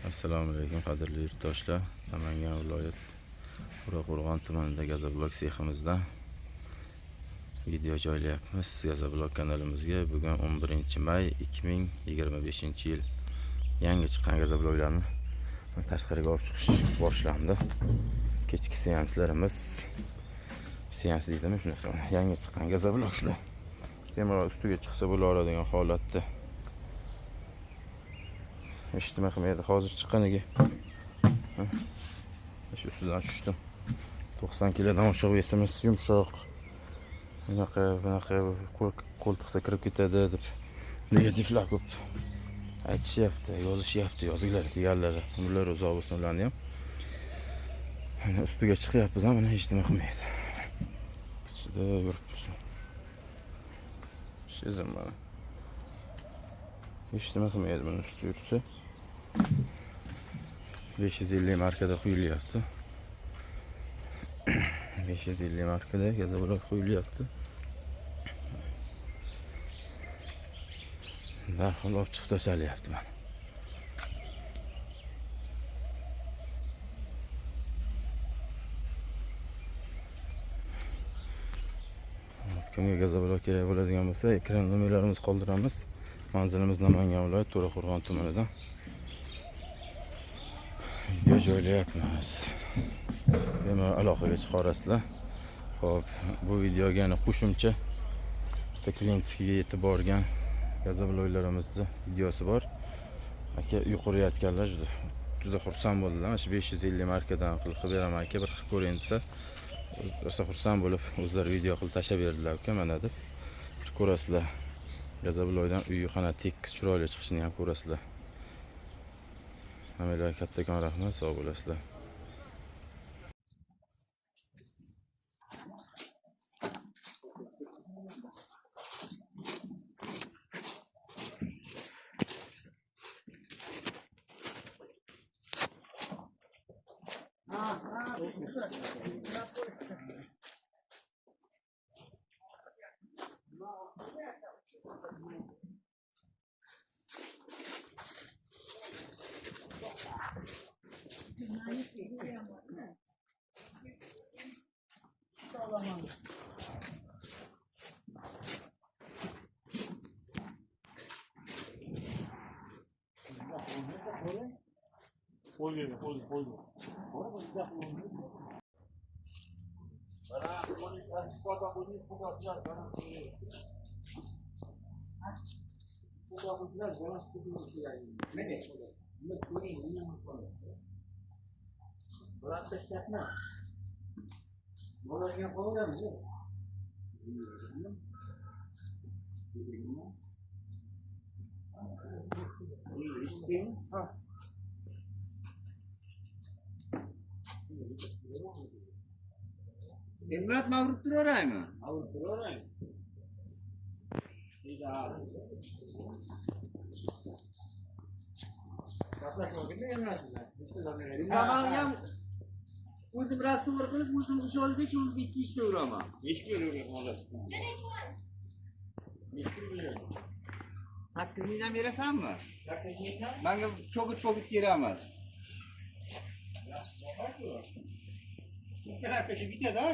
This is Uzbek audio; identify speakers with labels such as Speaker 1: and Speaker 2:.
Speaker 1: Assalomu alaykum qadrli yurtdoshlar. Namangan viloyat Qo'rg'on tumanida Gazablok seximizda video joylayapmiz. Gazablok kanalimizga bugun 11-may 2025-yil yangi chiqqan gazabloklarni tashqariga olib chiqish boshlandi. Kechki seanslarimiz deydimi shunaqa. Yangi chiqqan gazabloklar bemalol ustiga chiqsa bo'laveradigan holatda. Eshitma qilmaydi. Hozir chiqqaniga shu ustidan tushdim. 90 kilodan oshiq besimiz yumshoq. Bunaqa qo'ltiqsa kirib ketadi deb negativlar ko'p aytishyapti, yozishyapti, yozinglar deganlari. Ular uzoq bo'lsin ularni ham. Mana ustiga chiqyapmiz, mana eshitma qilmaydi. Ustida yuribmiz. Sezim mana. Eshitma qilmaydi buni ustiga yursa. 550 markada quyilyapti. 550 markada gazablok quyilyapti. Darhol olib chiqib tashlalyapti mana. Kimga gazablok kerak bo'ladigan bo'lsa, ekran nomerlarimizni qoldiramiz. Manzilimiz Namangan viloyat Qo'rg'on tumanidan video joylayapmiz. Bemalol aloqaga chiqarasizlar. Xo'p, bu videoga yana qo'shimcha klientga yetib borgan gazabloklarimizni videosi bor. Aka uy qurayotganlar juda xursand bo'ldilar. Mana shu 550 markadan qilib beraman aka, bir qilib ko'ring desa, rosa xursand bo'lib o'zlari video qilib tashlab berdilar aka, mana deb. Ko'rasizlar. Gazablokdan uyi qana tekis chiroyli chiqishini ham ko'rasizlar. Hammalarga kattakon rahmat, sog' bo'lasizlar.
Speaker 2: Emrat mavrup turaveraymi?
Speaker 3: Mavrup turaverang.
Speaker 2: Ben ham o'zim rastovr qilib, o'zim ish olib, hech bo'lmasa 200 ta uraman.
Speaker 3: Nechta uraverang hozir?
Speaker 2: 8 mingdan berasanmi?
Speaker 3: 8 mingdan?
Speaker 2: Menga shogird kerak emas.
Speaker 3: Ikkita bitadi-a?